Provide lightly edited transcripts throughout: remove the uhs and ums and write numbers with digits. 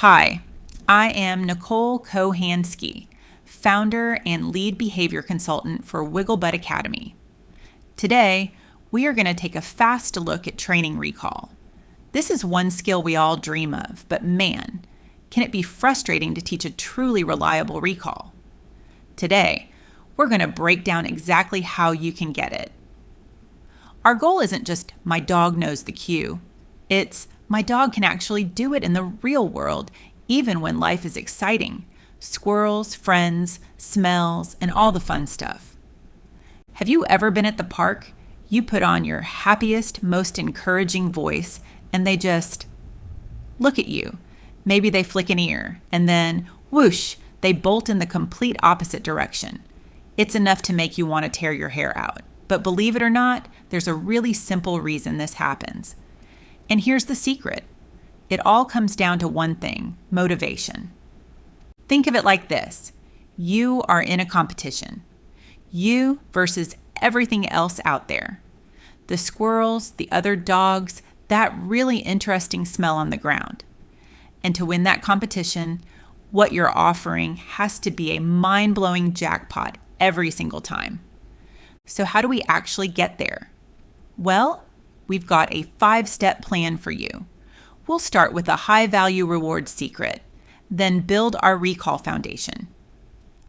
Hi, I am Nicole Kohansky, founder and lead behavior consultant for Wigglebutt Academy. Today, we are going to take a fast look at training recall. This is one skill we all dream of, but man, can it be frustrating to teach a truly reliable recall. Today, we're going to break down exactly how you can get it. Our goal isn't just my dog knows the cue. It's my dog can actually do it in the real world, even when life is exciting. Squirrels, friends, smells, and all the fun stuff. Have you ever been at the park? You put on your happiest, most encouraging voice, and they just look at you. Maybe they flick an ear, and then whoosh, they bolt in the complete opposite direction. It's enough to make you want to tear your hair out. But believe it or not, there's a really simple reason this happens. And here's the secret. It all comes down to one thing: motivation. Think of it like this. You are in a competition. You versus everything else out there. The squirrels, the other dogs, that really interesting smell on the ground. And to win that competition, what you're offering has to be a mind-blowing jackpot every single time. So how do we actually get there? Well, we've got a 5-step plan for you. We'll start with a high-value reward secret, then build our recall foundation.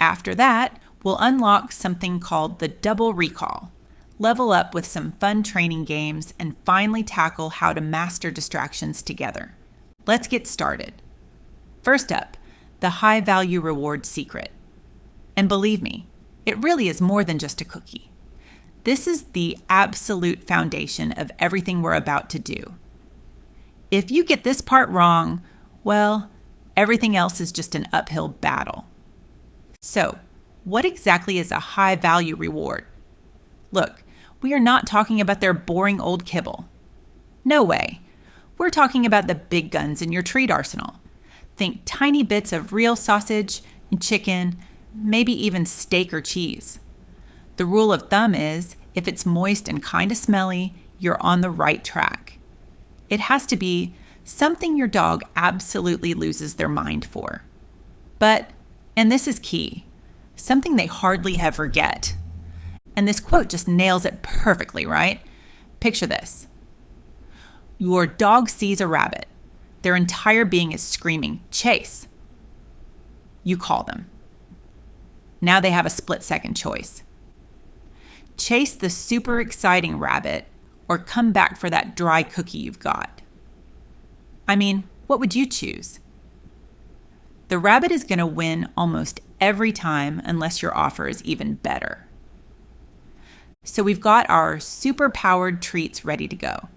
After that, we'll unlock something called the double recall, level up with some fun training games, and finally tackle how to master distractions together. Let's get started. First up, the high-value reward secret. And believe me, it really is more than just a cookie. This is the absolute foundation of everything we're about to do. If you get this part wrong, well, everything else is just an uphill battle. So, what exactly is a high-value reward? Look, we are not talking about their boring old kibble. No way. We're talking about the big guns in your treat arsenal. Think tiny bits of real sausage and chicken, maybe even steak or cheese. The rule of thumb is, if it's moist and kind of smelly, you're on the right track. It has to be something your dog absolutely loses their mind for. But, and this is key, something they hardly ever get. And this quote just nails it perfectly, right? Picture this. Your dog sees a rabbit. Their entire being is screaming, "Chase." You call them. Now they have a split-second choice. Chase the super exciting rabbit or come back for that dry cookie you've got. I mean, what would you choose? The rabbit is going to win almost every time unless your offer is even better. So we've got our super-powered treats ready to go.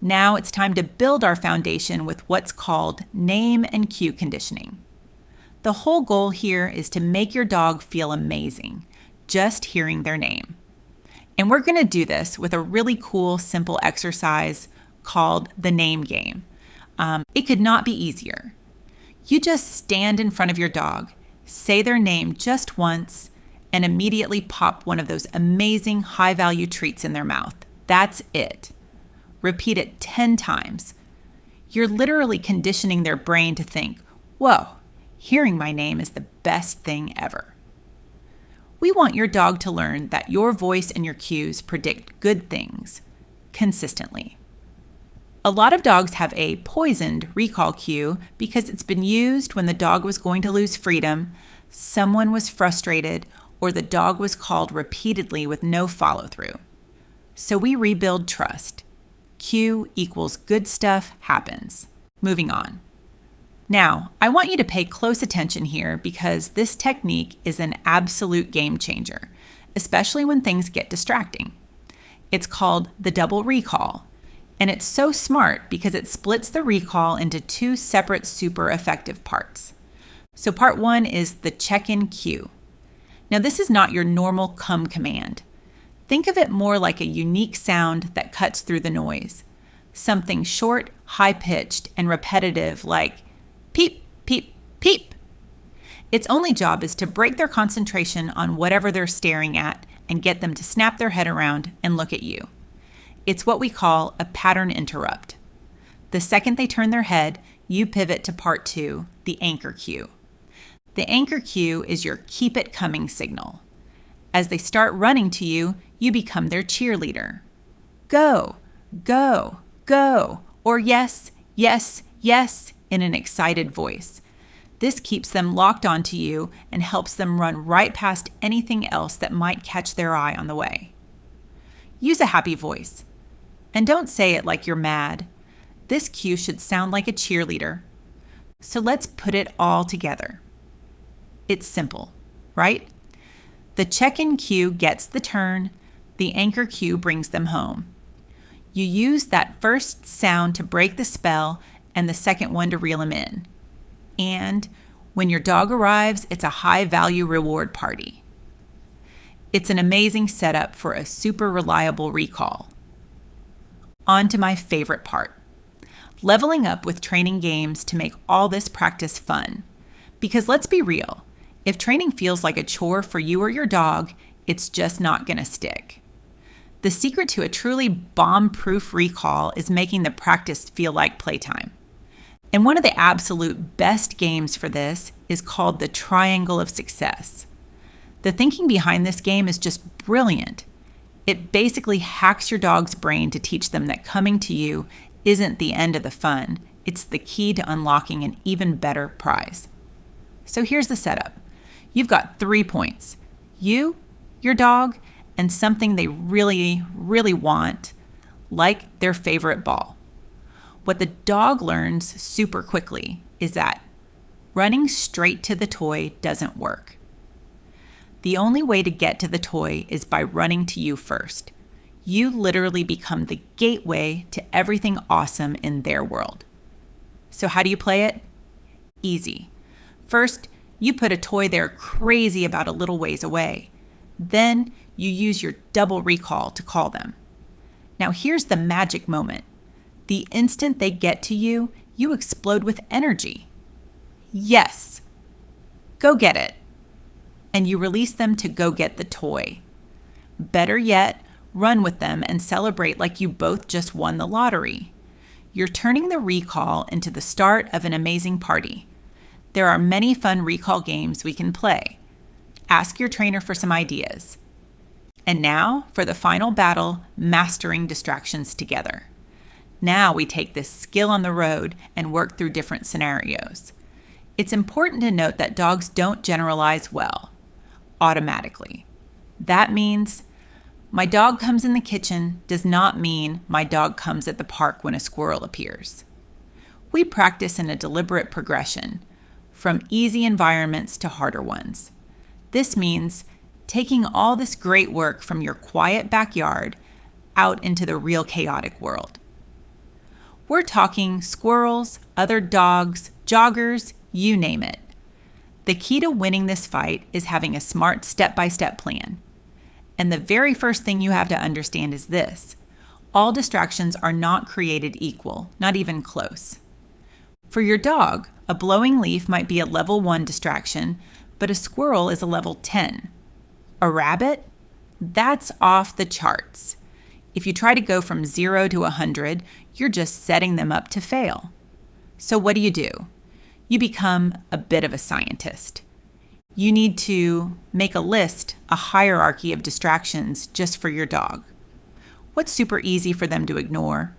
Now it's time to build our foundation with what's called name and cue conditioning. The whole goal here is to make your dog feel amazing, just hearing their name. And we're going to do this with a really cool, simple exercise called the name game. It could not be easier. You just stand in front of your dog, say their name just once, and immediately pop one of those amazing high-value treats in their mouth. That's it. Repeat it 10 times. You're literally conditioning their brain to think, whoa, hearing my name is the best thing ever. We want your dog to learn that your voice and your cues predict good things consistently. A lot of dogs have a poisoned recall cue because it's been used when the dog was going to lose freedom, someone was frustrated, or the dog was called repeatedly with no follow-through. So we rebuild trust. Cue equals good stuff happens. Moving on. Now, I want you to pay close attention here because this technique is an absolute game changer, especially when things get distracting. It's called the double recall, and it's so smart because it splits the recall into 2 separate super effective parts. So part 1 is the check-in cue. Now, this is not your normal come command. Think of it more like a unique sound that cuts through the noise. Something short, high-pitched, and repetitive like peep, peep, peep. Its only job is to break their concentration on whatever they're staring at and get them to snap their head around and look at you. It's what we call a pattern interrupt. The second they turn their head, you pivot to part 2, the anchor cue. The anchor cue is your keep it coming signal. As they start running to you, you become their cheerleader. Go, go, go, or yes, yes, yes in an excited voice. This keeps them locked onto you and helps them run right past anything else that might catch their eye on the way. Use a happy voice. And don't say it like you're mad. This cue should sound like a cheerleader. So let's put it all together. It's simple, right? The check-in cue gets the turn, the anchor cue brings them home. You use that first sound to break the spell and the second one to reel them in. And when your dog arrives, it's a high-value reward party. It's an amazing setup for a super reliable recall. On to my favorite part. Leveling up with training games to make all this practice fun. Because let's be real, if training feels like a chore for you or your dog, it's just not going to stick. The secret to a truly bomb-proof recall is making the practice feel like playtime. And one of the absolute best games for this is called the Triangle of Success. The thinking behind this game is just brilliant. It basically hacks your dog's brain to teach them that coming to you isn't the end of the fun. It's the key to unlocking an even better prize. So here's the setup. You've got 3 points. You, your dog, and something they really, really want, like their favorite ball. What the dog learns super quickly is that running straight to the toy doesn't work. The only way to get to the toy is by running to you first. You literally become the gateway to everything awesome in their world. So how do you play it? Easy. First, you put a toy they're crazy about a little ways away. Then you use your double recall to call them. Now here's the magic moment. The instant they get to you, you explode with energy. Yes, go get it. And you release them to go get the toy. Better yet, run with them and celebrate like you both just won the lottery. You're turning the recall into the start of an amazing party. There are many fun recall games we can play. Ask your trainer for some ideas. And now for the final battle, mastering distractions together. Now we take this skill on the road and work through different scenarios. It's important to note that dogs don't generalize well, automatically. That means my dog comes in the kitchen does not mean my dog comes at the park when a squirrel appears. We practice in a deliberate progression, from easy environments to harder ones. This means taking all this great work from your quiet backyard out into the real chaotic world. We're talking squirrels, other dogs, joggers, you name it. The key to winning this fight is having a smart step-by-step plan. And the very first thing you have to understand is this. All distractions are not created equal, not even close. For your dog, a blowing leaf might be a level 1 distraction, but a squirrel is a level 10. A rabbit? That's off the charts. If you try to go from 0 to 100, you're just setting them up to fail. So what do? You become a bit of a scientist. You need to make a list, a hierarchy of distractions just for your dog. What's super easy for them to ignore?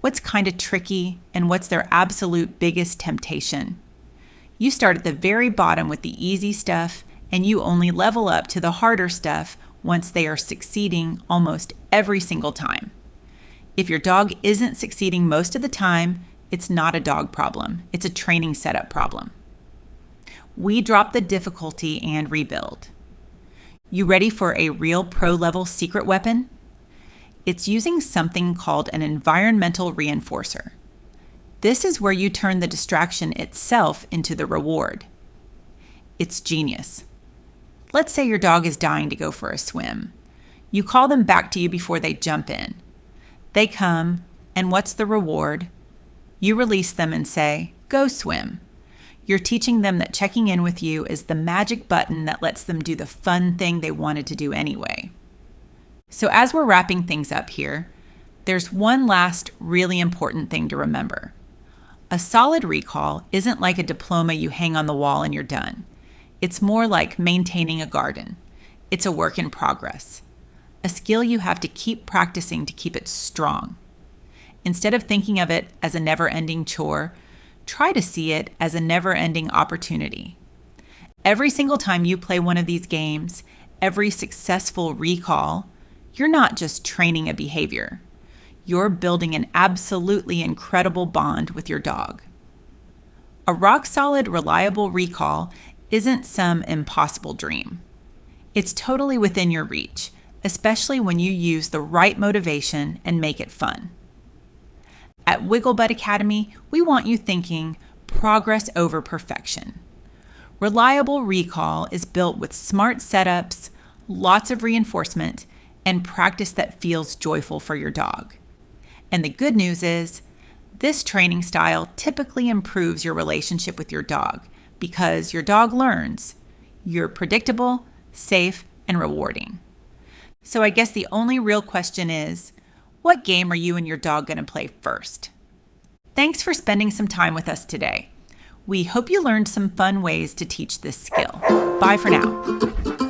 What's kind of tricky? And what's their absolute biggest temptation? You start at the very bottom with the easy stuff, and you only level up to the harder stuff once they are succeeding almost every single time. If your dog isn't succeeding most of the time, it's not a dog problem. It's a training setup problem. We drop the difficulty and rebuild. You ready for a real pro-level secret weapon? It's using something called an environmental reinforcer. This is where you turn the distraction itself into the reward. It's genius. Let's say your dog is dying to go for a swim. You call them back to you before they jump in. They come, and what's the reward? You release them and say, "Go swim." You're teaching them that checking in with you is the magic button that lets them do the fun thing they wanted to do anyway. So as we're wrapping things up here, there's one last really important thing to remember. A solid recall isn't like a diploma you hang on the wall and you're done. It's more like maintaining a garden. It's a work in progress, a skill you have to keep practicing to keep it strong. Instead of thinking of it as a never-ending chore, try to see it as a never-ending opportunity. Every single time you play one of these games, every successful recall, you're not just training a behavior. You're building an absolutely incredible bond with your dog. A rock-solid, reliable recall isn't some impossible dream. It's totally within your reach, especially when you use the right motivation and make it fun. At Wiggle Butt Academy, we want you thinking progress over perfection. Reliable recall is built with smart setups, lots of reinforcement, and practice that feels joyful for your dog. And the good news is, this training style typically improves your relationship with your dog because your dog learns you're predictable, safe, and rewarding. So I guess the only real question is, what game are you and your dog going to play first? Thanks for spending some time with us today. We hope you learned some fun ways to teach this skill. Bye for now.